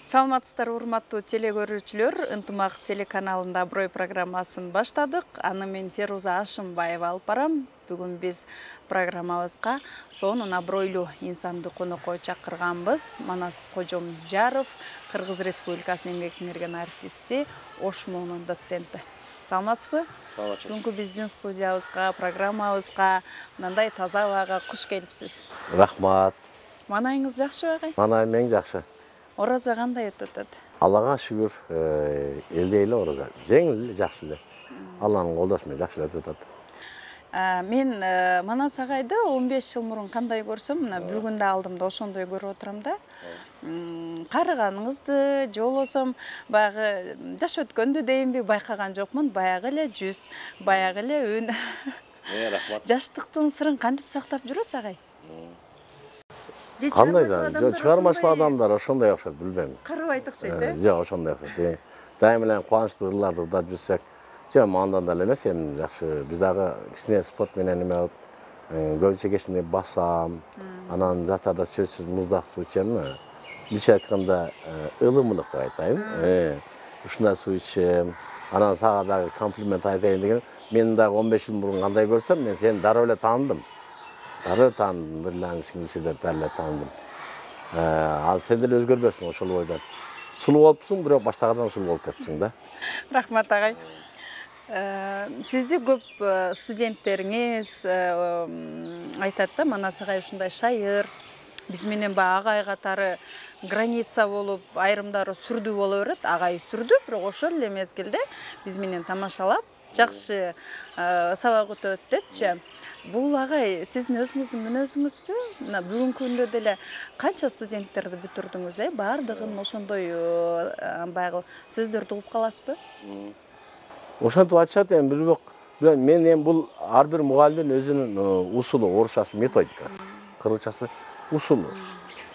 Саламатсыздар, урматтуу телекөрүүчүлөр, Ынтымак телеканалында Аброй программасын баштадык. Аны мен Феруза Ашымбаева алып барам. Бүгүн биз программабызга сонун абройлуу инсанды конокко чакырганбыз. Манас Кожомжаров, Кыргыз Республикасынын эмгек сиңирген артисти, ОШМУнун доценти. Саламатсызбы? Саламатчы. Бүгүнкү биздин студиябызга, программабызга мындай таза абага куш келипсиз. Рахмат. Манайыңыз жакшыбы агай? Манайым эң жакшы. Ораза кандай өтүп атат? Аллага шүгүр, элдей эле ораза. Жеңил, жакшы эле. Алланын колдошу менен жакшы өтүп атат. Мен Манас агайды 15 жыл мурун кандай көрсөм, мына бүгүн да алдымда ошондой көрүп отурам да. Карыганыңызды, же болбосо баягы жаш өткөндү дейинби байкаган жокмун, баягы эле жүз, баягы эле үн. Рахмат. Жаштыктын сырын кантип сактап жүрөсүз агай? Кандай да, чыгармачыл адамдар ошондой окшойт, билбейм. Карыбай окшойт, э? Жок, ошондой окшойт. Дайым эле кубанычтуу ырларды да жүрсөк, жок, андан да эле эмес, эми жакшы. Биз дагы кичине спорт менен эме болуп, көбүнчө кечинде басам, анан жатарда сөзсүз муздак суу ичем. Бирче айтканда, ылымлык деп айтайын. Ушундай суу ичем. Анан сага дагы комплимент айтайын деген. Мен дагы 15 жыл мурун кандай көрсөм, мен сени дароо эле таандым. Дароо таандым, бирлерин сиңдиси деп дароо эле таандым. Ал сен деле өзгөрбөпсүң ошол бойдон. Сулуу болупсуң, бирок баштагыдан сулуу болуп кетипсиң да. Рахмат агай. Сизди көп студенттериңиз айтат да, Манас агай ушундай шайыр, биз менен баягы агай катары граница болуп, айрымдары сүрдүү боло берет. Агай сүрдүү, бирок ошол эле мезгилде биз менен тамашалап, жакшы сабак өтөт депчи. Бул агай сиздин өзүңүздүн мүнөзүңүзбү? Мына бүгүнкү күндө деле канча студенттерди бүтүрдүңүз, баардыгын ошондой баягы сөздөрдү угуп каласызбы? Ошентип айтышат эми, бирок мен эми бул ар бир мугалимдин өзүнүн усулу, орусчасы методикасы, кыргызчасы усулу.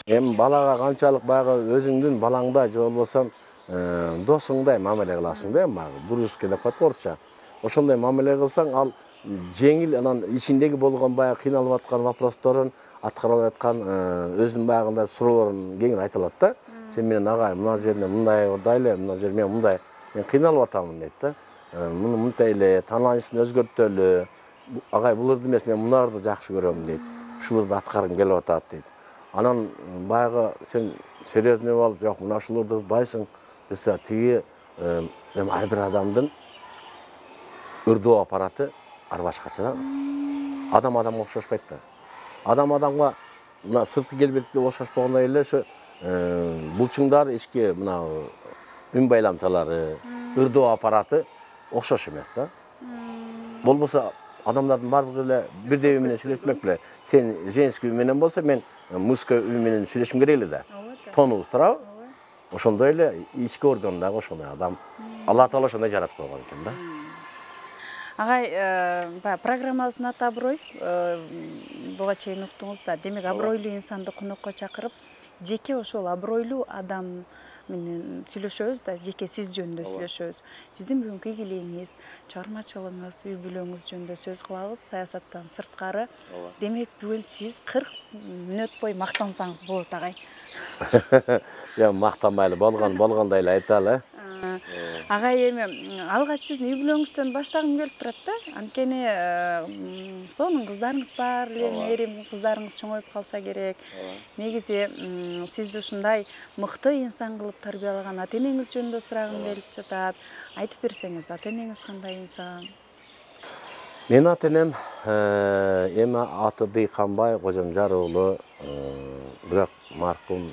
Эми балага канчалык баягы өзүңдүн балаңдай же болбосо досуңдай мамиле кыласың да, эми дружеский деп коет орусча. Ошондой мамиле кылсаң, ал жеңил, анан ичиндеги болгон баягы кыйналып аткан вопросторун, аткарып аткан өзүнүн баягындай суроолорун кеңири айта алат да. Сен менен агай мына жерде мындай ордай эле, мына жерде мен мындай, мен кыйналып атамын дейт да. Муну мынтай эле, таанылышын өзгөртөлү. Агай бул ырды эмес, мен мунарды жакшы көрөм дейт. Ушуларды аткаргым келип атат дейт. Анан баягы сен серьезный болуп, жок, мына ушуларды ырдайсың десе, тиги эми ар бир адамдын ырдоо аппараты ар башкача да. Адам адамга окшошпойт да. Адам адамга мына сырткы келбети окшошпогондой эле ошо булчуңдар ички мына үн байламчалары, ырдоо аппараты окшош эмес да. Болбосо адамдардын баардыгы эле бирдей үн менен сүйлөшмөк беле. Сен женский үн менен болсо, мен мужской үн менен сүйлөшүм керек эле да. Тонубуз турабы? Ошондой эле ички орган дагы ошондой адам. Алла таала ошондой жаратып койгон экен да. Агай, программабыздын аты Аброй, буга чейин уктуңуз да. Демек, абройлуу инсанды конокко чакырып, жеке ошол абройлуу адам менен сүйлөшөбүз да, жеке сиз жөнүндө сүйлөшөбүз. Сиздин бүгүнкү игилигиңиз, чыгармачылыгыңыз, үй бүлөңүз жөнүндө сөз кылабыз, саясаттан сырткары. Демек, бүгүн сиз 40 мүнөт бою мактансаңыз болот агай. Я мактанбайлы, болгондой эле айталы. Агай, эми алгач сиздин үй бүлөңүздөн баштагым келип турат да. Анткени сонун кыздарыңыз бар эле, мээрим кыздарыңыз чоңоюп калса керек. Негизи сизди ушундай мыкты инсан кылып тарбиялаган ата-энеңиз жөнүндө сурагым келип жатат. Айтып берсеңиз, ата-энеңиз кандай инсан? Менин ата-энем эми аты Дыйканбай Кожомжаров уулу, бирок маркум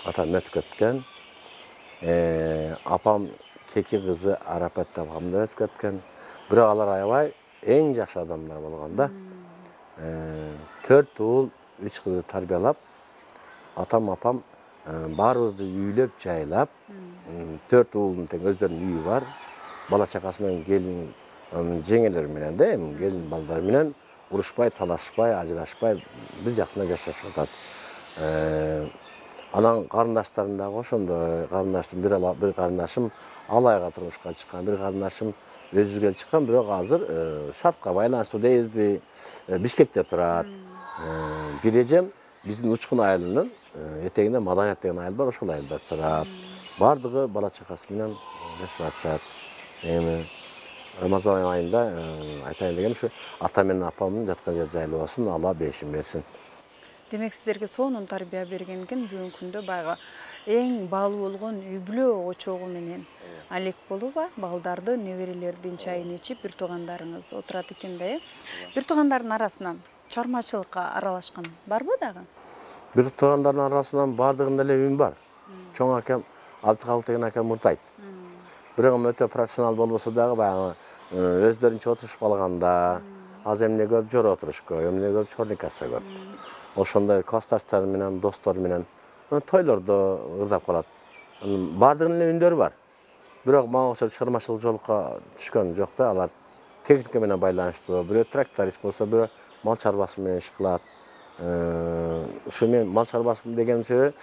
атам өтүп кеткен. Апам кеки кызы Арапат апамды өтүп кеткен. Бирок алар аябай эң жакшы адамдар болгон да. 4 уул, 3 кызды тарбиялап, атам апам баарыбызды үйлөп, жайлап, 4 уулдун тең өздөрүнүн үйү бар. Бала чакасы менен келин жеңелер менен да, эми келин балдар менен урушпай, талашпай, ажырашпай, биз жакшына жашашып атат. Анан карындаштарым дагы ошондой, карындаштым бир карындашым Алайга турмушка чыккан, бир карындашым өзүгө чыккан, бирок азыр шартка байланыштуу дейбизби, Бишкекте турат. Бир эжем биздин Учкун айылынын этегинде Маданият деген айыл бар, ошол айылда турат. Бардыгы бала чакасы менен жашашат. Эми Рамазан айында айтайын дегеним ушу ата менен апамдын жаткан жери жайлуу болсун, Алла бешин берсин. Демек сиздерге сонун тарбия берген экен, бүгүнкү күндө баягы эң баалуу болгон үй бүлө очогу менен алек болуп, балдарды, неберелердин чайын ичип, бир туугандарыңыз отурат экен да, бир туугандардын арасынан чармачылыкка аралашкан барбы дагы? Бир туугандардын арасынан бардыгында эле үн бар. Чоң акам Абдыкалык деген акам мурдайт. Бирок өтө профессионал болбосо дагы баягы өздөрүнчө отурушуп калганда, аз эмне көп жора отурушко, эмне көп чорникаса көп. Ошондой классташтары менен, достору менен тойлордо ырдап калат. Бардыгынын эле үндөрү бар. Бирок мага окшоп чыгармачылык жолукка түшкөн жок да, алар техника менен байланыштуу. Бирөө тракторист болсо, бирөө мал чарбасы менен иш кылат. Ушу мен мал чарбасы дегеним себеби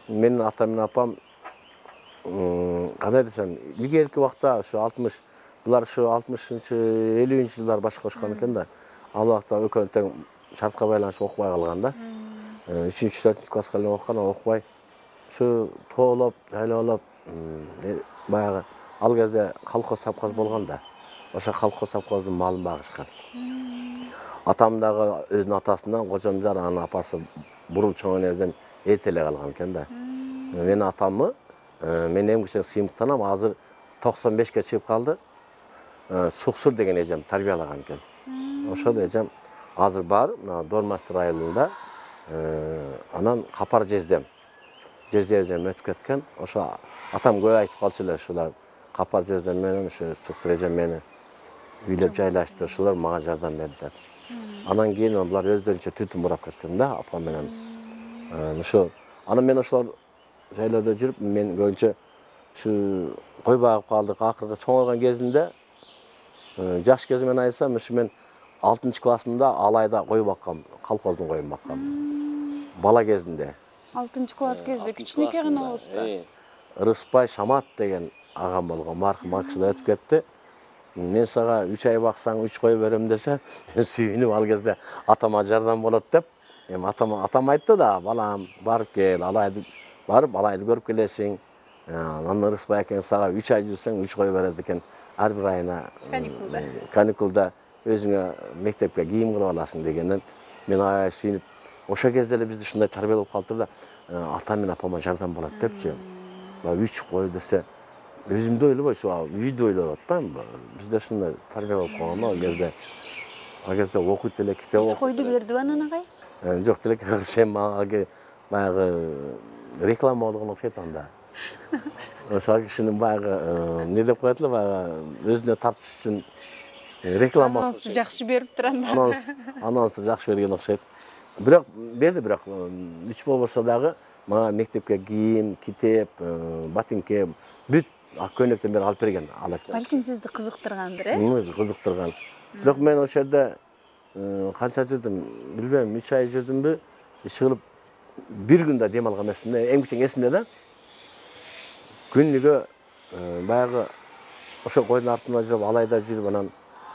менин атам менен апам кандай десем, илгерки убакта ушу 60 булар ушу 60-50 жылдар баш кошкон экен да. Ал убакта экөө тең шартка байланышып окубай калган да. 3-4 класска эле окуган, окубай. Ушу тоолоп, жайлоолоп, баягы ал кезде колхоз совхоз болгон да. Ошо колхоз совхоздун малын багышкан. Атам дагы өзүнүн атасынан Кожомжар, анын апасы бурул чоң энебизден эрте эле калган экен да. Менин атамы мен эң кичине сыймыктанам, азыр 95ке чыгып калды. Суксур деген эжем тарбиялаган экен. Ошол эжем азыр бар, мына Дормастыр айылында. Анан Капар Жездем эжем өтүп кеткен. Ошо атам көп айтып калчу эле, ушулар Капар Жездем менен ушу Суксур эжем мени үйлөп жайлашты, ушулар мага жардам берди. Анан кийин булар өздөрүнчө түтүн бурап кеткен да, апам менен. Ушу анан мен ошолор жайлоодо жүрүп, мен көбүнчө ушу кой багып калдык. Акыркы чоңойгон кезинде жаш кезимен айтсам, ушу мен 6-классымда Алайда кой баккам, колхоздун коюн баккам. Бала кезинде. 6-класс кезде кичинекей гана болсу. Рыспай Шамат деген агам болгон, маркум акшыда өтүп кетти. Мен сага 3 ай баксаң 3 кой берем десе, сүйүнүп ал кезде атама жардам болот деп. Эми атам айтты да, балам, барып кел, Алайды барып, Алайды көрүп келесиң. Анан Рыспай экен сага 3 ай жүрсөң 3 кой берет экен. Ар бир айына каникулда өзүңө мектепке кийим кылып аласың дегенден мен аябай сүйүнүп, ошо кезде эле бизди ушундай тарбиялап калдыр да, атам менен апама жардам болот депчи. 3 кой десе, өзүмдү ойлобой, ушу үйдү ойлоп атпайм. Бизде ушундай тарбия болуп калган ал кезде. Ал кезде окуйт эле, китеп окуйт. Койду бердиби анан агай? Жок, тилекке каршы мага баягы реклама болгон окшойт анда. Ошол кишинин баягы эмне деп коет эле, баягы өзүнө тартыш үчүн реклама. Анонсу жакшы бериптир анда. Анонсу жакшы берген окшойт. Бирок берди, бирок 3 болбосо дагы мага мектепке кийим, китеп, ботинке, бүт көйнөктөн бери алып берген. Балким сизди кызыктыргандыр, Кызыктырган. Бирок мен ошол жерде канча жүрдүм, билбейм, 3 ай жүрдүмбү, иш кылып бир күндө дем алган эмесмин. Эң кичине эсимде да. Күнүгө баягы ошо койдун артында жүрүп, Алайда жүрүп, анан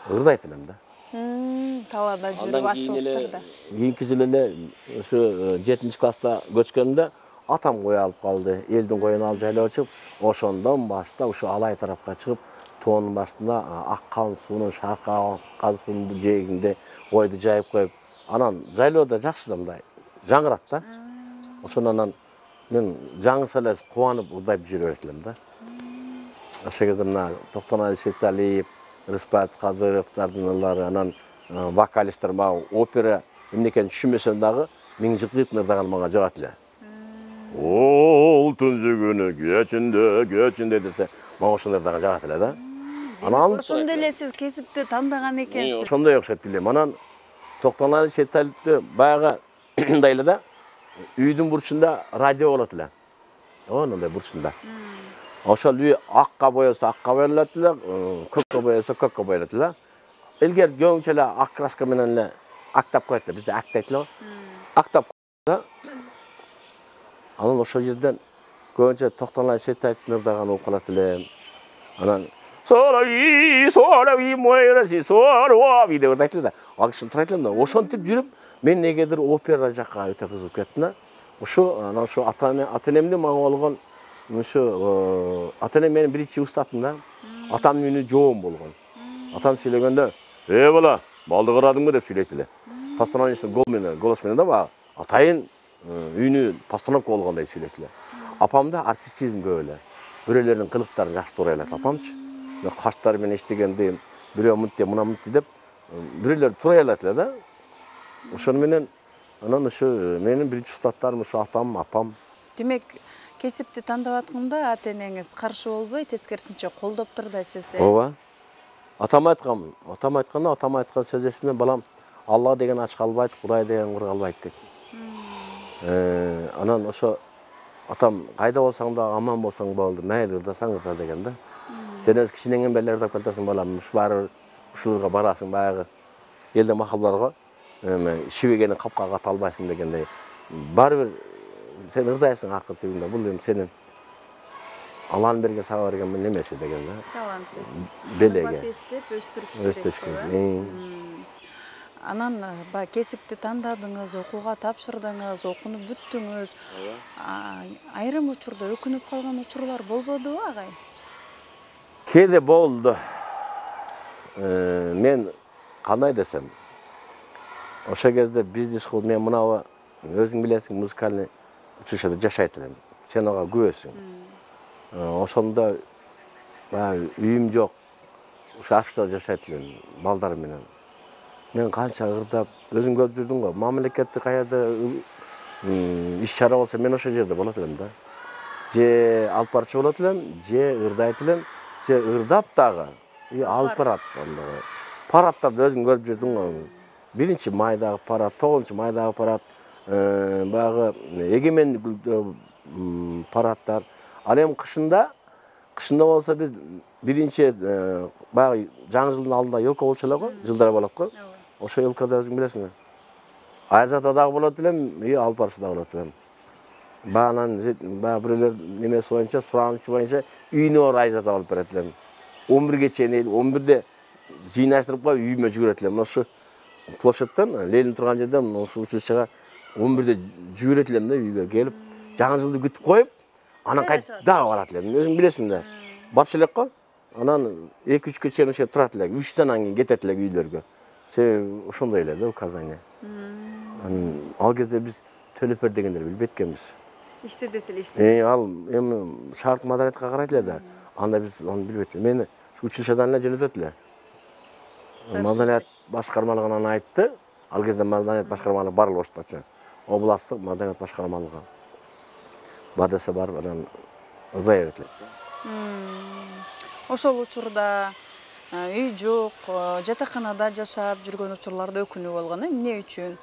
ырдайт элем да. Талаада жүрүп ачылыктарда. Кийинки жылы эле ушу 7-класста көчкөндө атам кой алып калды. Элдин коюн алып жайлап чыгып, ошондон баштап ушу Алай тарапка чыгып, тоонун башында ак кан суунун, шарка кан суунун жээгинде койду жайып коюп, анан жайлоодо жакшы да мындай жаңырат да. Ошондон мен жаңырса эле кубанып ырдайып жүрө берет элем да. Ошол кезде мына Токтонали Шерталиев, Рыспай Кадыровдардын ылдары, анан вокалисттер мага опера эмне экенин түшүнбөсөм дагы Миңжикыйтын ырдаган мага жагат эле. Олтун жүгүнү кечинде десе, мага ошондой ырдаган жагат эле да. Анан ошондой эле сиз кесипти тандаган экенсиз. Ошондой окшойт билем. Анан Токтонали Шерталиевди баягы мындай эле да, үйдүн бурчунда радио болот эле. Онундай бурчунда. Ошол үй акка боёсо акка боелот эле, көккө боёсо көккө боелот эле. Илгер көбүнчө эле ак краска менен эле актап коет эле, бизде актайт эле. Актап да. Анан ошол жерден көбүнчө Токтонали Шерталиевдин ырдаган угуп калат эле. Анан солови мойраси солови деп ырдайт эле да. Ал киши турайт эле да. Ошентип жүрүп, мен негедир опера жакка өтө кызыгып кеттим да. Ошо ата-энемдин мага болгон ата-энем менин биринчи устатым да. Атамдын үнү жоон болгон. Атам сүйлөгөндө, бала, балды карадыңбы деп сүйлөйт эле. Постановочный голос менен да баягы атайын үнү постановка болгондой сүйлөйт эле. Апамда артистизм көп эле. Бирөөлөрдүн кылыктарын жакшы туурай элет апамчы. Каштары менен иштегенди, бирөө мынтип, мына мынтип деп бирөөлөр туурай элет эле да. Ошону менен анан ушу менин биринчи устаттарым ушу атам, апам. Демек, кесипти тандап атканда ата-энеңиз каршы болбой, тескерисинче колдоп турду сизди. Ооба. Атам айткан сөз эсимде, балам, Алла деген ач калбайт, Кудай деген кур калбайт дейт. Анан ошо атам кайда болсоң да аман болсоң болду, мейли ырдасаң ырда деген да. Сен өз кичинеңен бери ырдап келатасың балам, баары ушуларга барасың баягы элдин макулдарга, шибегени капкага ата албайсың дегендей. Баары бир сен ырдайсың акыр түбүндө, бул эми сенин Алланын берген сага берген немеси деген да. Талант. Белеге. Өстүрүш керек. Анан кесипти тандадыңыз, окууга тапшырдыңыз, окунуп бүттүңүз. Айрым учурда өкүнүп калган учурлар болбодубу, агай? Кээде болду. Мен кандай десем, ошо кезде бизнес кылып мен мынабы өзүң билесиң, музыкальный училищеде жашайт элем. Сен ага күбөсүң. Ошондо үйүм жок. Ушу Ашта жашайт элем балдар менен. Мен канча ырдап, өзүң көрүп жүрдүң го. Мамлекеттик каерде иш-чара болсо мен ошол жерде болот элем да. Же алып барчу болот элем, же ырдайт элем, же ырдап дагы алып барат. Параттарды өзүң көрүп жүрдүң го. 1-майдагы парат, 9-майдагы парат, баягы эгемендик параттар. Ал эми кышында болсо биз биринчи баягы жаңы жылдын алдында елка болчу эле го, жылдар болот го. Ошо елкада өзүң билесиң. Айзата дагы болот элем, алып барчу дагы болот элем. Баягынан бирөөлөр немеси боюнча, суранычы боюнча үйүнө барып айзата алып берет элем. 11ге чейин 11де жыйнаштырып коюп үйүмө жүгүрөт элем. Ошо площадьтан, Ленин турган жерден ошо училищеге 11де жүгүрөт элем да үйгө келип, жаңы жылды күтүп коюп, анан кайтып дагы барат элем. Өзүң билесиң да. Батыш элек го. Анан 2-3 чейин ошо турат элек. 3төн анан кетет элек үйлөргө. Себеби ошондой эле да указание. Ал кезде биз төлөпөр дегендерди билбейт экенбиз. Иште десел иште. Ал эми шарт маданиятка карайт эле да. Анда биз аны билбейт эле. Мени училищеден эле жөнөтөт эле. Маданият башкармалыгынан айтты. Ал кезде маданият башкармалыгы бар эле Оштачы. Областтык маданият башкармалыгы. Бар десе бар, анан ырдай берет эле. Ошол учурда үй жок, жатаканада жашап жүргөн учурларда өкүнүү болгон. Эмне үчүн?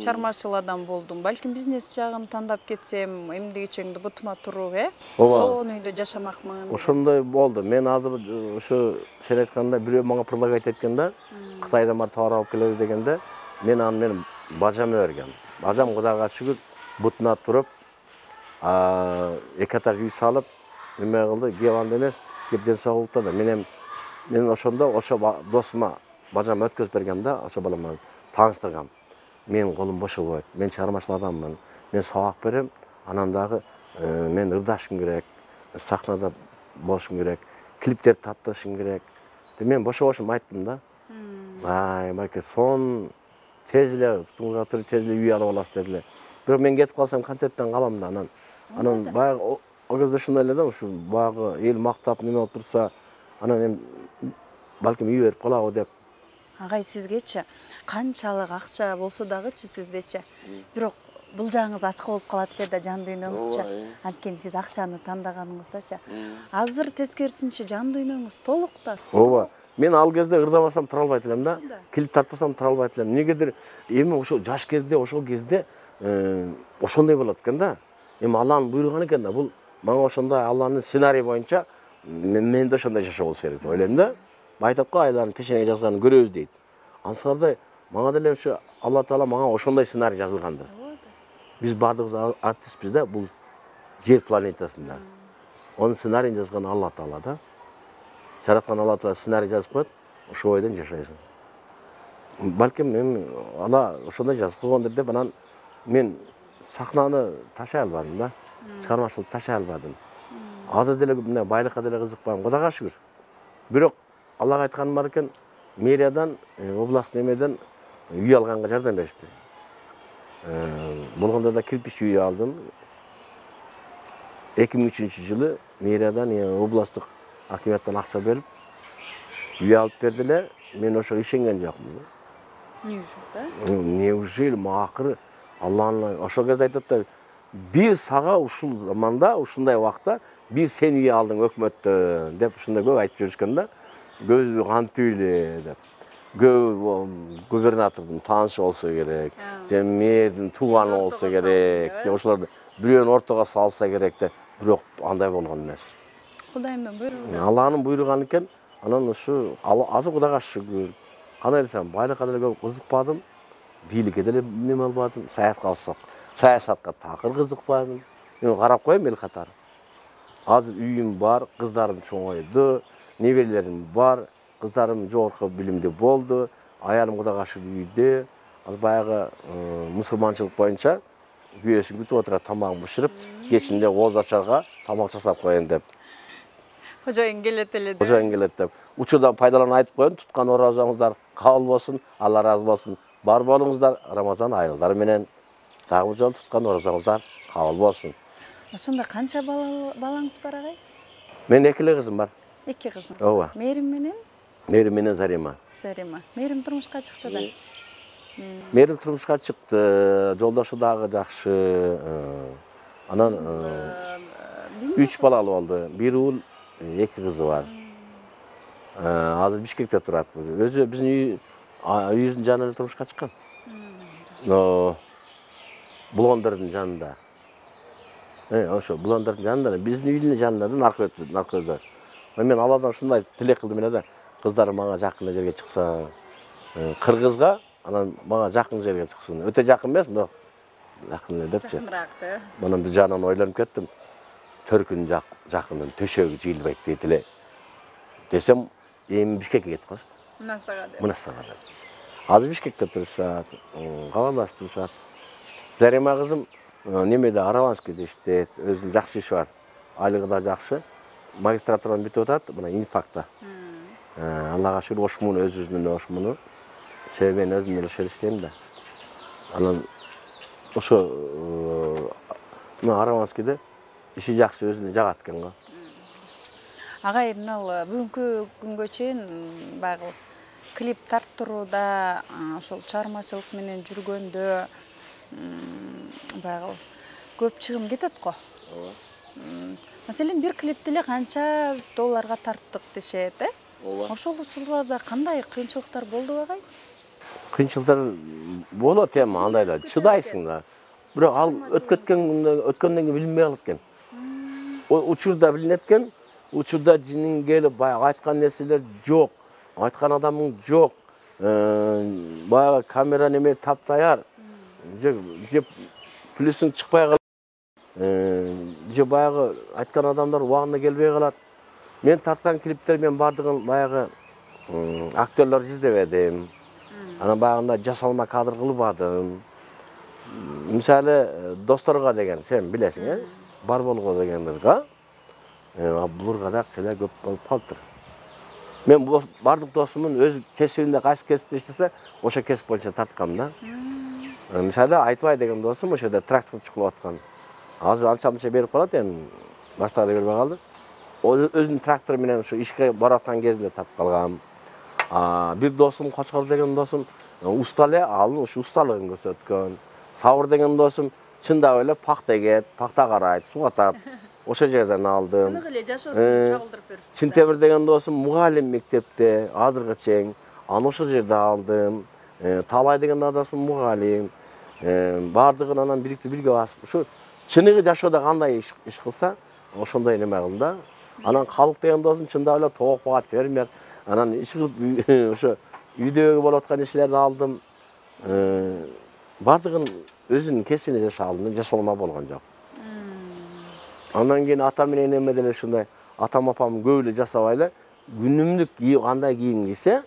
Чармачыл адам болдум. Балким бизнес жагын тандап кетсем, эмне кечеңди бутума туруп, сонун үйдө жашамакмын. Ошондой болду. Мен азыр ошо сен айтканда бирөө мага предлагать эткен да, Кытайдан бар товар алып келебиз дегенде, мен аны менин бажама бергем. Бажам Кудайга шүгүр бутуна туруп, 2 этаж үй салып, неме кылды, кеп эмес, кеп ден соолукта да. Мен ошондо ошо досума бажам өткөзүп бергем да, ошо бала менен тааныштыргам. Менин колум бошобойт, мен чыгармачыл адаммын, мен сабак берем, анан дагы мен ырдашым керек, сахнада болушум керек, клиптерди тапташым керек. Мен бошобошум айттым да. Байке, сон тез эле туңга туруп тез эле үй алып аласыз дедиле. Бирок мен кетип калсам концерттен калам да, анан баягы о кезде ушундай эле да, ушу баягы эл мактап неме болуп турса, анан эми балким үй берип калабы деп. Агай, сизгечи канчалык акча болсо дагычы сиздечи. Бирок бул жагыңыз ачка болуп калат эле да, жан дүйнөңүзчү. Анткени сиз акчаны тандаганыңыздачы. Азыр тескерисинче жан дүйнөңүз толуктар. Ооба. Мен ал кезде ырдамасам тура албайт элем да. Клип тартпасам тура албайт элем. Эмнегедир эми ошо жаш кезде, ошол кезде ошондой болот экен да. Эми Алланын буйруган экен да. Бул мага ошондой Алланын сценарий боюнча мен да ошондой жашоо болсо керек деп ойлойм да. Айтат го, айлардын тешене жазганын көрөбүз дейт. Ансырдай мага деле ошо Алла Таала мага ошондой сценарий жазылгандыр. Биз баардыгыбыз артистпиз да, бул жер планетасында. Онун сценарийин жазган Алла Таала да. Жараткан Алла Таала сценарий жазып коет, ошо бойдон жашайсың. Балким эми ала ошондой жазып койгондор деп анан мен сахнаны ташай албадым да. Чыгармачылыкты ташай албадым. Азыр деле мына байлыкка деле кызыкпайм. Кудайга шүгүр. Бирок Аллага айтканым бар экен, мэриядан, областный эмеден үй алганга жардам беришти. Болгондо да кирпич үй алдым. 2003-жылы мэриядан, областтык акиматтан акча берип, үй алып бердилер. Мен ошо ишенген жокмун. Неужели акыры Алланын ошол кезде айтат да, бир сага ушул заманда, ушундай убакта бир сен үй алдың өкмөттөн деп ушундай көп айтып жүрүшкөн да. Көзү кантип эле деп. Губернатордун таанышы болсо керек, же мэрдин тууганы болсо керек, деп ошолорду бирөөнү ортого салса керек деп, бирок андай болгон эмес. Кудайымдын буйругу. Алланын буйруган экен. Анан ушу азыр Кудайга шүгүр. Кандай десем, байлыкка деле көп кызыкпадым, бийликке деле неме албадым, саясатка такыр кызыкпадым. Мен карап коем эл катары. Азыр үйүм бар, кыздарым чоңойду, неберелерим бар, кыздарым жогорку билимде болду, аялым Кудайга шүгүр үйдө. Азыр баягы мусулманчылык боюнча күйөөсүн күтүп отурат, тамагын бышырып, кечинде оозачарга тамак жасап коеюн деп. Кожоюн келет эле деп. Кожоюн келет деп. Учурдан пайдаланып айтып коеюн, туткан оразаңыздар кабыл болсун, Алла ыраазы болсун. Бар болуңуздар Рамазан айылдар менен. Дагы бир жолу туткан оразаңыздар кабыл болсун. Ошондо канча балаңыз бар агай? Менин 2 эле кызым бар. 2 кызым. Ооба. Мээрим менен? Мээрим менен Зарима. Зарима. Мээрим турмушка чыкты да. Мээрим турмушка чыкты, жолдошу дагы жакшы. Анан 3 балалы болду. Бир уул, 2 кызы бар. Азыр Бишкекте турат. Өзү биздин үйүбүздүн жанында турмушка чыккан. Булондордун жанында. Ошо булондордун жанында, биздин үйдүн жанында да наркөдө. Мен Алладан ушундай тилек кылдым эле да, кыздарым мага жакын жерге чыкса, кыргызга, анан мага жакын жерге чыксын. Өтө жакын эмес, бирок жакын эле депчи. Жакынраак. Анан бир жагынан ойлонуп кеттим. Төркүн жакынын төшөгү жыйылбайт дейт эле. Десем, эми Бишкекке кетип калышты. Мунасага деп. Азыр Бишкекте турушат, кабарлашып турушат. Зарима кызым немеде Араванскийде иштейт, өзүнүн жакшы иши бар. Айлыгы да жакшы. Магистратураны бүтүп атат, мына инфакта. Аллага шүгүр ошмуну өзүбүздүн ошмуну. Себеби мен өзүм эле ошол иштейм да. Анан ошо Араванскийде иши жакшы, өзүнө жагат экен го. Агай, мына бүгүнкү күнгө чейин баягы клип тарттырууда, ошол чыгармачылык менен жүргөндө баягы көп чыгым кетет го. Маселен, бир клипти эле канча долларга тарттык дешет, Ошол учурларда кандай кыйынчылыктар болду агай? Кыйынчылыктар болот эми, андай да, чыдайсың да. Бирок ал өткөндөн кийин билинбей калат экен. Учурда билинет экен, учурда жинин келип баягы айткан нерселер жок, айткан адамың жок. Баягы камера неме таптаяр. Же плюсүң чыкпай калат. Же баягы айткан адамдар убагында келбей калат. Мен тарткан клиптер мен бардыгын баягы актерлор издебедим. Анан баягында жасалма кадр кылбадым. Мисалы, досторго деген, сен билесиң, бар болго дегендерге, буларга да кыйла көп болуп калыптыр. Мен бардык досумун өз кесибинде кайсы кесипте иштесе, ошо кесип боюнча тарткам да. Мисалы, Айтбай деген досум ошо жерде тракторчу кылып аткан. Азыр анча-мынча берип калат, эми баштары бербей калды. Өзүнүн трактору менен ошо ишке бараткан кезинде тапып калгам. Бир досум, Кочкор деген досум, уста эле, ал ошо усталыгын көрсөткөн. Сабыр деген досум чындап эле пахта эгет, пахта карайт, сугатат. Ошо жерден алдым. Чыныгы эле жашоосун чагылдырып берипсиз. Синтемир деген досум мугалим мектепте, азыркы чейин. Аны ошол жерде алдым. Талай деген досум мугалим. Бардыгын анан бирге басып, ушу чыныгы жашоодо кандай иш кылса, ошондой неме кылдым да. Анан Калык деген досум чындап эле тоок багат фермер. Анан иш кылып ошо үйдөгү болуп аткан иштерди алдым. Бардыгын өзүнүн кесибине жаша алдым, жасалма болгон жок. Андан кийин ата менен эме деле ушундай, атам апам көп эле жасабай эле күнүмдүк кандай кийим кийсе,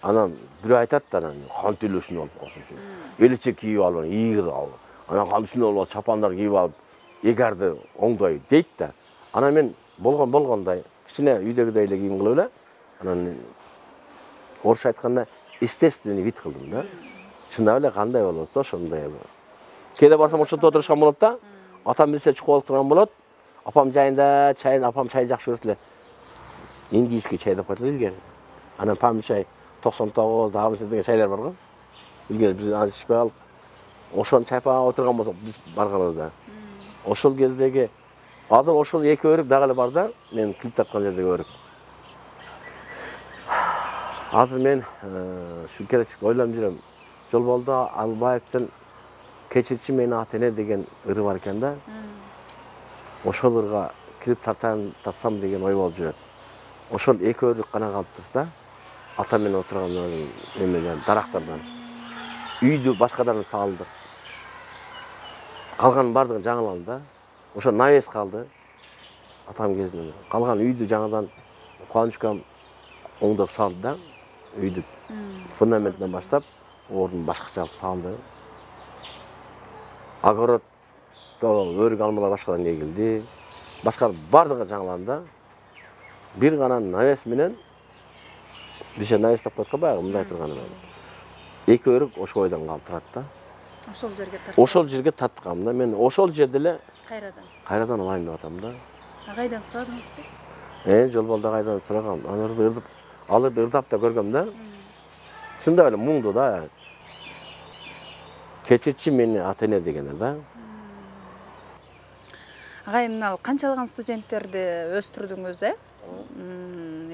Анан бирөө айтат да анан кантип эле ушундай болуп калсын. Элече кийип алып, ийгир алып, анан кантип ушундай болуп чапандар кийип алып, эгерди оңдой дейт да. Анан мен болгондой кичине үйдөгүдөй эле кийим кылып эле, анан орусча айтканда естественный вид кылдым да. Чындап эле кандай болобуз да ошондой. Кээде барсам ошентип отурушкан болот да. Атам билсе чукуп алып турган болот. Апам жайында чайын, апам чай жакшы көрөт эле. Индийский чай деп коет эле илгери. Анан пам чай 99 дагы деген чайлар бар го. Илгери биз аны ичпей калдык. Ошону чайпап отурган болсок биз барганыбызда. Ошол кездеги азыр ошол эки өрүк дагы эле бар да. Мен клип тарткан жердеги өрүк. Азыр мен şu келечекти ойлонуп жүрөм. Жолболдо Албаевдин Кечирчи мени ата-эне деген ыры бар экен да. Ошол ырга клип тартсам деген ой болуп жүрөт. Ошол эки өрүк гана калыптыр да. Ата менен отурган эмеден, дарактардан. Үйдү башкадан салдык. Калганын бардыгын жаңыланды да. Ошо навес калды. Атам кезинде. Калган үйдү жаңадан Кубанычкам оңдоп салды да. Үйдү фундаментинен баштап, ордун башкача салды. Огород өрүк алмалар башкадан эгилди. Башка бардыгы жаңыланды. Бир гана навес менен бише навес деп коет го баягы мындай турганы. Эки өрүк ошол бойдон калып турат да. Ошол жерге тарткан. Ошол жерге тарткам да. Мен ошол жерде эле кайрадан алайын деп атам да. Кайдан сурадыңызбы? Жолболдо кайдан сурагам. Алырды ырдап да көргөм да. Чындап эле муңду да. Кечирчи мени ата-эне дегендер да. Агай, мына канчалаган студенттерди өстүрдүңүз,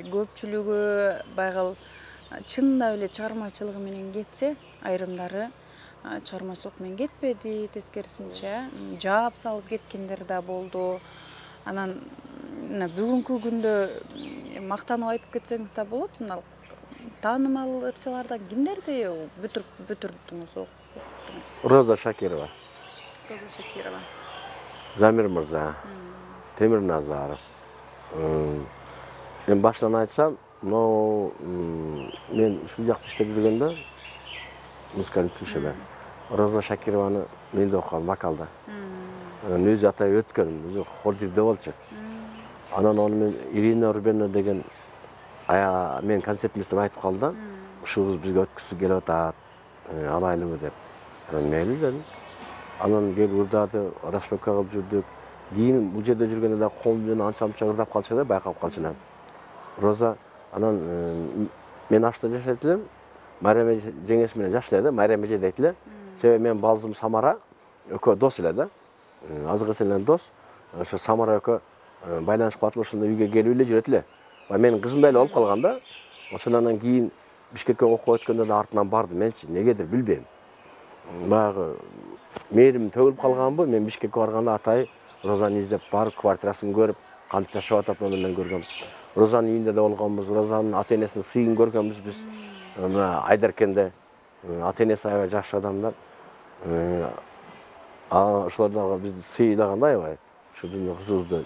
Көпчүлүгү байгыл чындап эле чыгармачылыгы менен кетсе, айрымдары чыгармачылык менен кетпеди, тескерисинче жаап салып кеткендер да болду. Анан бүгүнкү күндө мактанып айтып кетсеңиз да болот. Мына таанымал ырчылардан кимдерди бүтүрдүңүз? Роза Шакирова. Роза Шакирова. Замир Мырза. Темир Назаров. Мен башынан айтсам, мен ушул жакта иштеп жүргөндө музыкалык училищеде Роза Шакированы мен да окугам вокалда. Анан өзү атай өткөн, өзү хордирде болчу. Анан аны мен Ирина Рубена деген мен концертимизде айтып калды да. Ушул кыз бизге өткүзүп келип атат, алайлыбы деп. Анан мейли дедим. Анан келип ырдады, распевка кылып жүрдүк. Кийин бул жерде жүргөндө да ком менен анча-мынча ырдап калчу да, байкап калчу элем. Роза анан мен Ашта жашайт элем. Майрам жеңеш менен жаш эле да, Майрам эже дейт эле. Себеби мен балзым Самара экөө дос эле да. Азыр эле дос. Ошо Самара экөө байланышып калып ошондо үйгө келип эле жүрөт эле. Менин кызымдай эле болуп калган да. Ошондон кийин Бишкекке окууга өткөндө да артынан бардым. Менчи негедир билбейм. Баягы мээрим төгүлүп калганбы? Мен Бишкекке барганда атай Розаны издеп барып, квартирасын көрүп, кантип жашап атат аны мен көргөм. Розанын үйүндө да болгонбуз, Розанын ата-энесинин сыйын көргөнбүз биз. Мына Айдаркенде ата-энеси аябай жакшы адамдар. Ошолор дагы бизди сыйлагандай аябай. Ушу биздин кызыбызды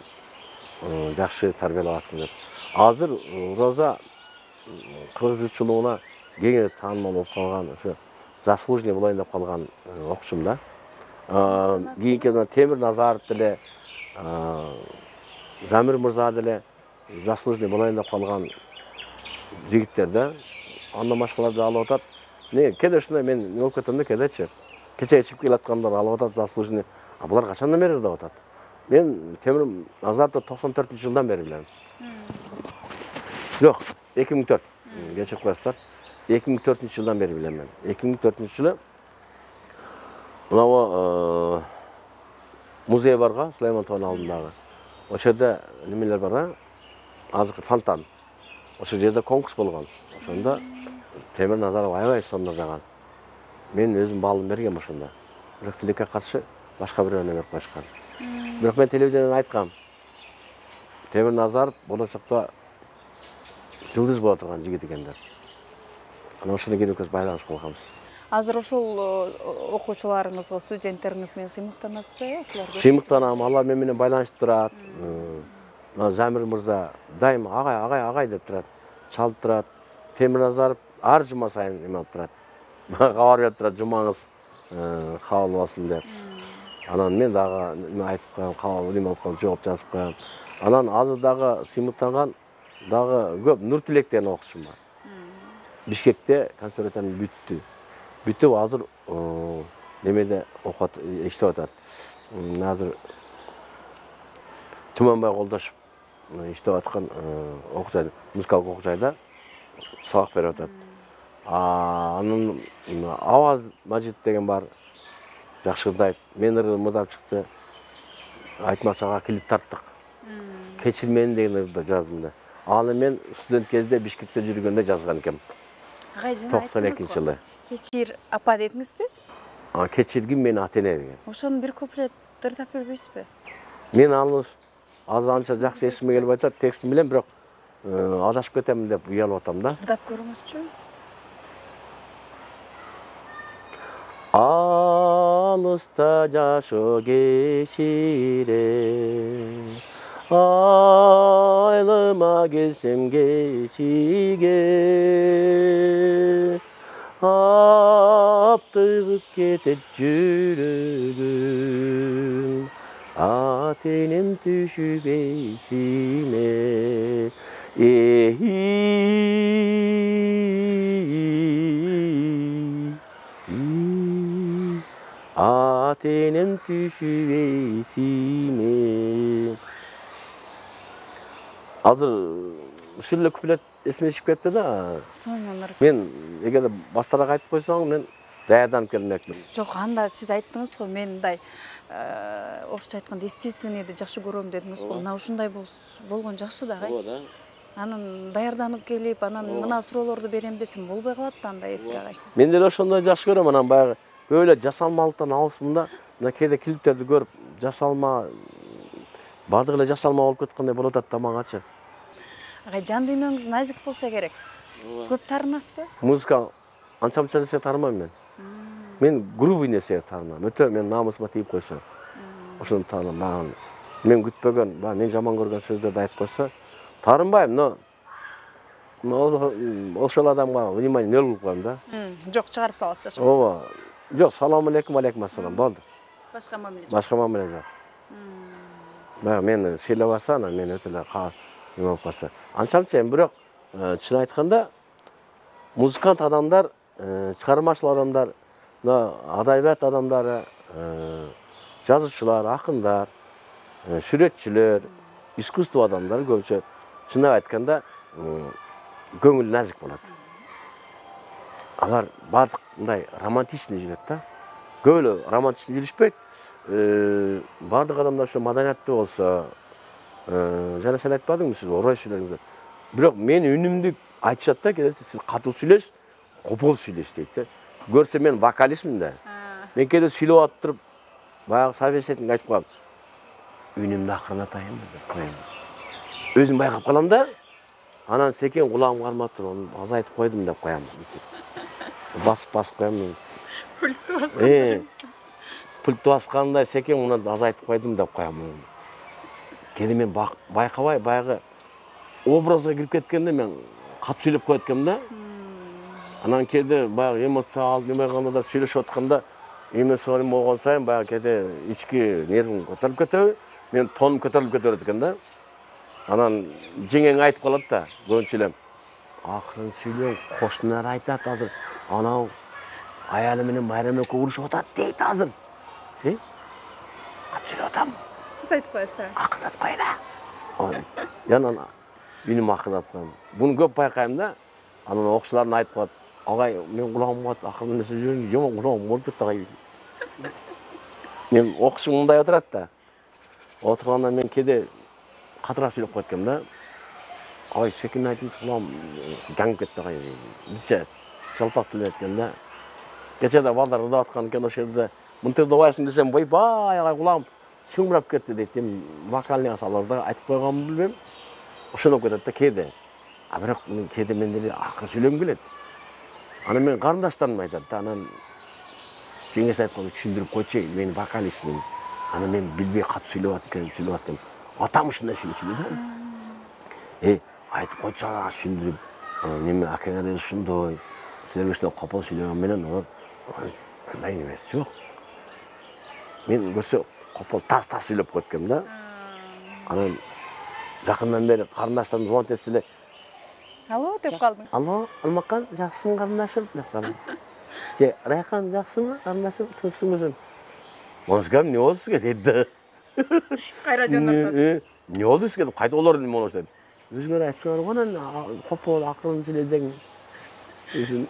жакшы тарбиялап атсын деп. Азыр Роза кыргыз журтчулугуна кеңири таанымал болуп калган, ошо заслуженный болоюн деп калган окуучум да. Кийинки Темир Назаров деле, Замир Мырза деле заслуженный болоюн деп калган жигиттер да. Андан башкаларды алып атат. Кээде ушундай мен болуп кетем да, кээдечи. Кече ичип келаткандар алып атат заслуженный. Булар качандан бери ырдап атат? Мен Темир Назаровду 94-жылдан бери билем. Жок, 2004. Кечирип коесуздар. 2004-жылдан бери билем мен. 2004-жылы мынау музей барга, Сулайман тоонун алдындагы. Ошол жерде немелер бар да? Азыркы фонтан. Ошол жерде конкурс болгон. Ошондо Темир Назаров аябай сомдоган. Мен өзүм балым бергем ошондо. Бирок тилекке каршы башка бирөөнө берип коюшкан. Бирок мен телевизордон айткам. Темир Назаров болочокто жылдыз боло турган жигит экен деп. Анан ошондон кийин экөөбүз байланышып калганбыз. Азыр ошол окуучуларыңызга, студенттериңиз менен сыймыктанасызбы? Сыймыктанам, алар менен байланышып турат. Замир Мырза дайыма агай деп турат, чалып турат. Темир Назаров ар жума сайын эме алып турат. Кабар берип турат, жумаңыз кабыл болсун деп. Анан мен дагы айтып коем, кабыл эме алып коем, жооп жазып коем. Анан азыр дагы сыймыктанган дагы көп нур тилек деген окуучум бар. Бишкекте консерваториянын бүтүп азыр немеде окуп иштеп атат. Азыр Туманбай Колдошев иштеп аткан окуу музыкалык окуу жайда сабак берип атат. Анын Аваз Мажит деген бар, жакшы ырдайт. Мен ырдап чыкты. Айтмакчага клип тарттык. Кечир мени деген ырды жаздым да. Аны мен студент кезде Бишкекте жүргөндө жазган экем. Агай жана 92 жылы. Кечир апа дедиңизби? Кечиргин мени ата-эне деген. Ошону бир куплет ырдап бербейсизби? Мен аны азыр анча жакшы эсиме келип атат, текстин менен, бирок адашып кетемин деп уялып атам да. Ырдап көрүңүзчү. Алыста жашоо кешире, айлыма келсем кечиге, аптыгып кетет жүрөгүм, ата-энем түшүп эсиме. Ата-энем түшүп эсиме. Азыр ушул эле куплет эсиме түшүп кетти да. Мен эгерде баштараак айтып койсоң, мен даярданып келмекмин. Жок, анда сиз айттыңыз го, мен мындай орусча айтканда естественныйды жакшы көрөм дедиңиз го. Мына ушундай болгон жакшы да, агай. Да. Анан даярданып келип, анан мына суроолорду берем десем болбой калат да анда эфир, агай. Мен деле ошондой жакшы көрөм. Анан баягы böyle жасалмалыктан алысмын да. Мына кээде клиптерди көрүп, жасалма бардыгы эле жасалма болуп кеткендей болуп атат да мангачы. Агай, жан дүйнөңүз назик болсо керек. Көп тарынасызбы? Музыка анча-мынча нерсе тарымайм мен. Мен грубый нерсе тарынам. Өтө мен намысыма тиип койсо. Ошону тарынам. Мен күтпөгөн, мен жаман көргөн сөздөрдү айтып койсо, тарынбайм, но ошол адамга внимание нөл кылып коем да. Жок, чыгарып саласыз. Ооба. Жок, салам алейкум, алейкум ассалам, болду. Башка мамиле жок. Башка мамиле жок. Баягы мени сыйлап атса, анан мен өтө эле эме болуп калса. Анча-мынча, бирок чын айтканда музыкант адамдар, чыгармачыл адамдар, адабият адамдары, жазуучулар, акындар, сүрөтчүлөр, искусство адамдары көбүнчө чындап айтканда көңүл назик болот. Алар бардык мындай романтичный жүрөт да. Көп эле романтичный жүрүшпөйт. Бардык адамдар ошо маданияттуу болсо, жана сен айтпадыңбы сиз орой сүйлөгүңүз. Бирок мен үнүмдү айтышат да, келеси сиз катуу сүйлөйсүз, копол сүйлөйсүз дейт да. Көрсө мен вокалистмин да. Мен кээде сүйлөп атып туруп, баягы собеседник айтып коем. Үнүмдү акырынатайын деп коем. Өзүм байкап калам да. Анан секен кулагым кармап туруп, onu азайтып койдум деп коем. Басып коем. Пультту баскандай. Пультту баскандай секен муну азайтып койдум деп коем. Кээде мен байкабай баягы образга кирип кеткенде мен катуу сүйлөп коет экенмин да. Анан кээде баягы эмоциялык неме кылганда да сүйлөшүп атканда эмоциялык болгон сайын баягы кээде ички нервим көтөрүлүп кетеби? Мен тонум көтөрүлүп кете берет экен да. Анан жеңең айтып калат да, көбүнчө эле акырын сүйлөң, кошуналар айтат азыр. Анау аялы менен Майрам экөө урушуп атат дейт азыр. Катуу сүйлөп атам. Сиз айтып коесуздар. Акырындатып койла. Анан үнүм акырындатып коем. Буну көп байкайм да. Анан окуучуларым айтып коет. Агай, мен кулагым кат, акырын эле сүйлөң, жаман кулагым болуп кетти агай. Мен окуучум мындай отурат да. Отурганда мен кээде катыраак сүйлөп коет экенмин да. Ай, секин айтыңыз, кулагым жаңып кетти агай. Бизче жалпак сүйлөйт экен да. Кечеде балдар ырдап аткан экен ошол жерде. Мынтип ырдабайсың десем, ойбай, агай кулагым чыңырап кетти дейт. Эми вокальный саларда айтып койгонмун билбейм. Ошондоп кетет да кээде. Бирок кээде мен деле акырын сүйлөгүм келет. Анан мен карындаштарым айтат да, анан жеңеси айтып койду, түшүндүрүп койчу, мен вокалистмин. Анан мен билбей катуу сүйлөп аткам. Атам ушундай сүйлөйт да. Айтып койчу, түшүндүрүп, неме акеңер ушундай. Силерге ушундай копол сүйлөгөн менен олар андай эмес жок. Мен көрсө копол тас сүйлөп коет экен да. Анан жакындан бери карындаштарым звонок этсе эле алло деп калдың. алло, Алмакан, жакшысың карындашым деп калдым. Же, Райкан, жакшысыңбы карындашым, тынчсыңбы? Монускам, эмне болду сизге деди. Кайра жөнөтөсүң. Эмне болду сизге деп кайта олор эме болуп атат. Өзүңөр айтып чыгарып анан копол акырын сүйлөдүң. Өзүн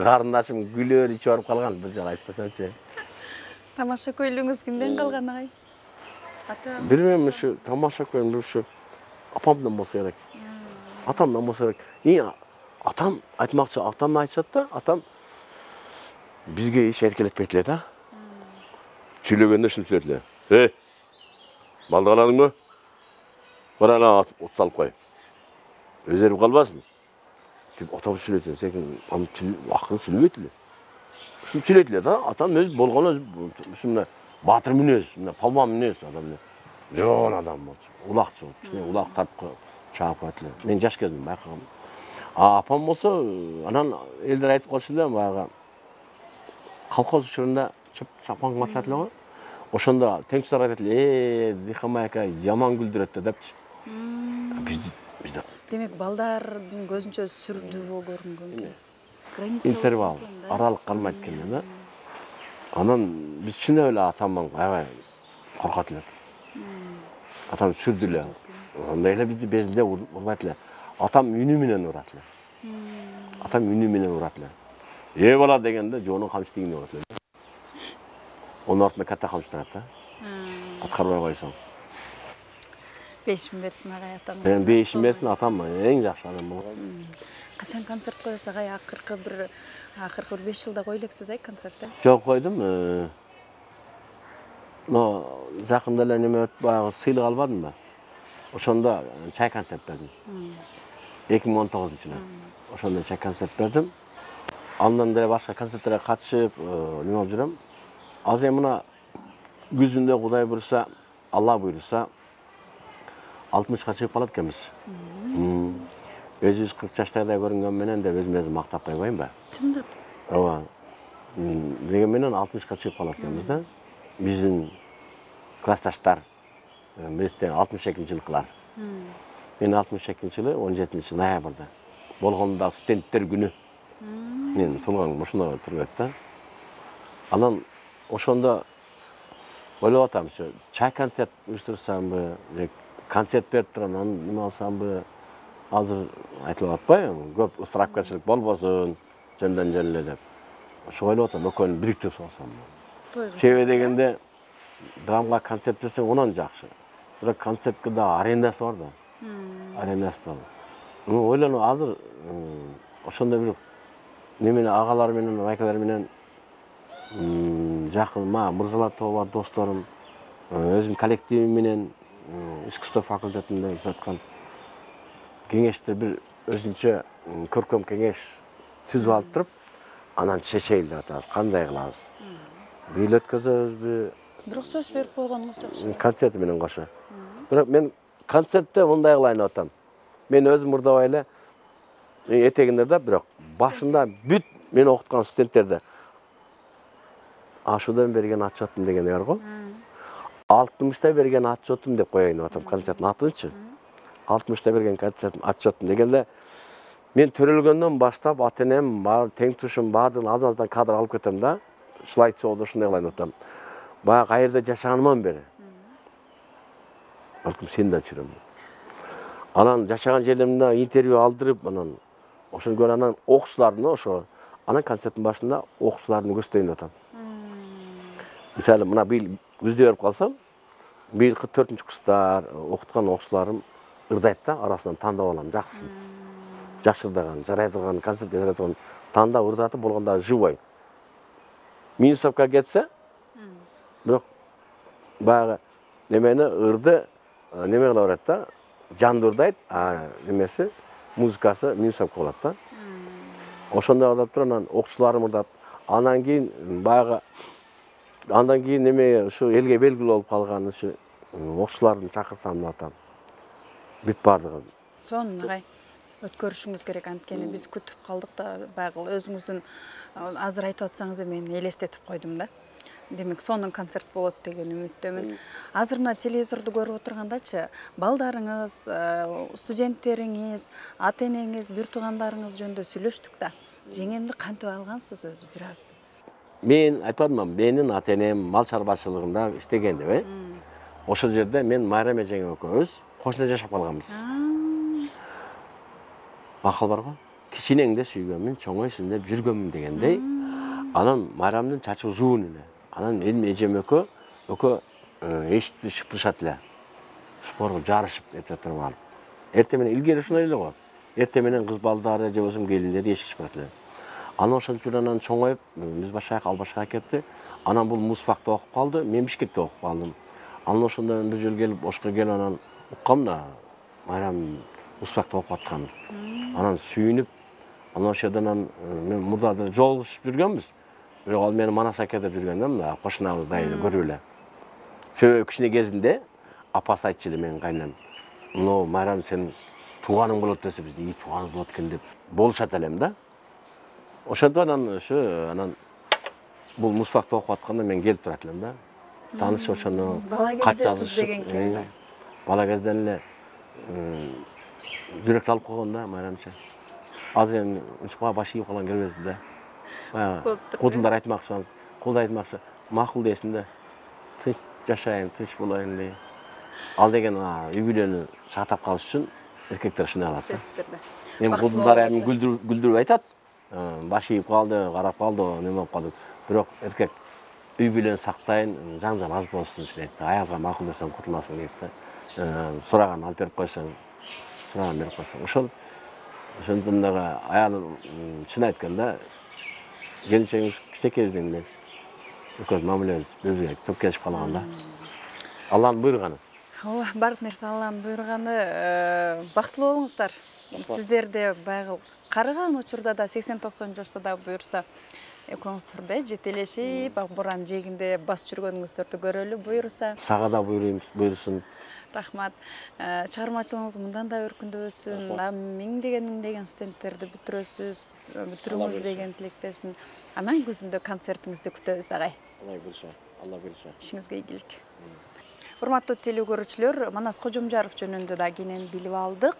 карындашым күлөр ичип барып калган бир жолу айтпасамчы. Тамаша көйлөгүңүз кимден калган агай? Ата. Билбейм, ушу тамаша көйлөг ушу апамдан болсо керек. Атамдан болсо керек. Атам айтмакчы, атам айтышат да, атам бизге эч эркелетпейт эле да. Сүйлөгөндө ушинтип сүйлөйт эле. Балды каладыңбы? Бара ана от салып кой. Өзөрүп калбасын. Деп отоп сүйлөйт. Секин акырын сүйлөбөйт эле. Ушинтип сүйлөйт эле да. Атам өз болгону ушундай батыр мүнөз, мына палбан мүнөз адам. Жоон адам болчу. Улакчы болчу. Кичине улак тартып чаап коет эле. Мен жаш кезим байкагам. Апам болсо анан элдер айтып калчу эле баягы колхоз учурунда чапан басат эле го. Ошондо теңчилер айтат эле, Дихамай ака жаман күлдүрөт депчи. Бизде Демек балдардын көзүнчө сүрдүү көрүнгөн. интервал, аралык калмайт экен да. Анан биз чын эле атамдан аябай коркот элек. Атам сүрдү эле. Андай эле бизди безилде урбайт эле. Атам үнү менен урат эле. Атам үнү менен урат эле. Бала дегенде жоонун камчы тигине урат эле. Onun артында катта камчы турат да. Аткарбай койсоң. Бешим берсин агай атаңыз. Мен бешим берсин атам эң жакшы адам болгон. Качан концерт коесуз агай? Акыркы бир 5 жылда кой элексиз концертти? Жок, койдум. Но жакында эле неме өтүп баягы сыйлык албадымбы? Ошондо чай концерт бердим. 2019-жылы. Ошондо чай концерт бердим. Андан деле башка концерттерге катышып, неме болуп жүрөм. Азыр мына күзүндө Кудай буйруса, Алла буйруса 60ка чыгып калат экенбиз. Өзүбүз 40 жаштардай көрүнгөн менен деп өзүм мактап койбоймбу? Чындап. Ооба. Деген менен 60ка чыгып калат экенбиз да. Биздин классташтар бизден 62-жылкылар. Мен 62-жылы 17 ноябрда болгондо студенттер күнү. Мен туулган ушундой турат да. Анан ошондо ойлоп атам, чай концерт уюштурсамбы, концерт берип туруп анан неме алсамбы, азыр айтылып атпайбы, көп ысырапчылык болбосун, жөндөн жөн эле деп. Ошо ойлоп атам, экөөнү бириктирип салсам. Себеби дегенде драмга концерт берсең онон жакшы. Бирок концертке да арендасы бар да. Арендасы бар. Ойлонуп азыр ошондой бир немени агалар менен, байкалар менен жакын мырзалар тобу бар досторум, өзүм коллективим менен искусство факультетинде жасаткан кеңеште бир өзүнчө көркөм кеңеш түзүп алып туруп, анан чечейли деп атабыз. Кандай кылабыз? Бийил өткөзөбүзбү? Бирок сөз берип койгонуңуз жакшы. Концерт менен кошо. Бирок мен концертте мындай кылайын деп атам. Мен өзүм мурдабай эле этегинде да, бирок башында бүт мен окуткан студенттерде ашудан берген отчетум деген бар го. 60та берген отчетум деп коеюн деп атам концерттин атынчы. 60та берген концерттин отчетум дегенде мен төрөлгөндөн баштап ата-энем бар, тең тушум бардыгын аз-аздан кадр алып кетем да. Слайд-шоуда ушундай кылайын деп атам. Баягы кайерде жашаганыман бери. Балким сен да жүрөм. Анан жашаган жеримде интервью алдырып, анан ошону көрүп анан окуучулардын ошо анан концерттин башында окуучулардын көрсөтөйүн деп атам. Мисалы мына бийил күздө берип калсам, бийилки 4-курстар окуткан окуучуларым ырдайт да, арасынан тандап алам жакшысын. Жакшырдаган, жарай турган, концертке жарай турган тандап ырдатып болгондо живой. Минусовка кетсе, бирок баягы немени ырды неме кыла берет да, жанды ырдайт, немеси музыкасы минусовка болот да. Ошондой ырдап туруп анан окуучуларым ырдап, андан кийин баягы андан кийин неме ушу элге белгилүү болуп калган ушу окуучуларды чакырсам деп атам. Бүт бардыгы. Сонун агай. өткөрүшүңүз керек, анткени биз күтүп калдык да, баягы өзүңүздүн азыр айтып атсаңыз мен элестетип койдум да. Демек, сонун концерт болот деген үмүттөмүн. Азыр мына телевизорду көрүп отургандачы, балдарыңыз, студенттериңиз, ата энеңиз, бир туугандарыңыз жөнүндө сүйлөштүк да. Жеңемди кантип алгансыз өзү бир аз? Мен айтпадымбы, менин ата энем мал чарбачылыгында иштеген деп, ошол жерде мен Майрам эжең экөөбүз кошуна жашап калганбыз. Макал бар го, кичинеңде сүйгөнмүн, чоңойсуң деп жүргөнмүн дегендей. Анан Майрамдын чачы узун эле. Анан менин эжем экөө эшикти шыпырышат эле. Спор жарышып этип алып. Эртең менен илгери ушундай эле го. Эртең менен кыз балдары же болбосо келиндери эшик шыпырат эле. Анан ошентип анан чоңоюп, биз башка ал башка кетти. Анан бул Мусфакта окуп калды, мен Бишкекте окуп калдым. Анан ошондо бир жолу келип, Ошко келип анан уккам да, Майрам Мусфакта окуп аткан. Анан сүйүнүп, анан ошодон мен мурда жолугушуп жүргөнбүз. Бирок ал мени Манас аке деп жүргөн да, мына кошунабыздай эле көрүп эле. Себеби кичине кезинде апасы айтчу эле менин кайнанам. Мына Майрам сенин тууганың болот десе, биз тууганың болот экен деп болушат элем да. Ошондо анан бул Мусфакта окуп атканда мен келип турат элем да. Таанышып ошону кат жазышып, бала кезден эле жүрөктү алып койгон да Майрамча. Азыр эми ушуга баш ийип калган келбесиз да. Кудулдар айтмакчы, кулдар айтмакчы, макул дейсиң да. Тынч жашайын, тынч болайын дей. Ал деген үй бүлөнү сактап калыш үчүн эркектер ушундай кылат. Эми кудулдар эми күлдүрүп айтат. Баш ийип калды, карап калды, неме болуп калды. Бирок эркек үй бүлөнү сактайын, жаңжал аз болсун дейт. Аялга макулдасаң кутуласың дейт да. Сураган алып берип койсоң, сураган берип койсоң. Ошондон дагы аялым чын айтканда, келинчегибиз кичинекейбизден эле экөөбүз мамилебиз өзүгө туп келишип калган да. Алланын буйруганы. Ооба, бардык нерсе Алланын буйруганы. Бактылуу болуңуздар. Сиздерде баягы карыган учурда да 80-90 жашта да буйрса, экөөңүздөрдө жетелешип, буран жегинде басып жүргөнүңүздөрдү көрөлү буйруса. Сага да буйрусун. Рахмат. Чыгармачылыгыңыз мындан да өркүндөсүн. Миңдеген студенттерди бүтүрөсүз, бүтүрүңүз деген тилектесмин. Анан көзүндө концертиңизди күтөбүз агай. Алла буйруса, Алла буйруса. Ишиңизге ийгилик. Урматтуу теле көрүүчүлөр, Манас Кожомжаров жөнүндө да кенен билип алдык.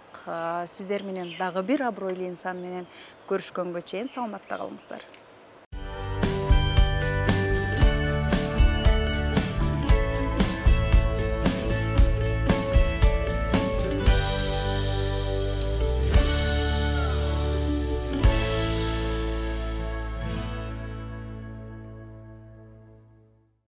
Сиздер менен дагы бир абройлуу инсан менен көрүшкөнгө чейин саламатта калыңыздар.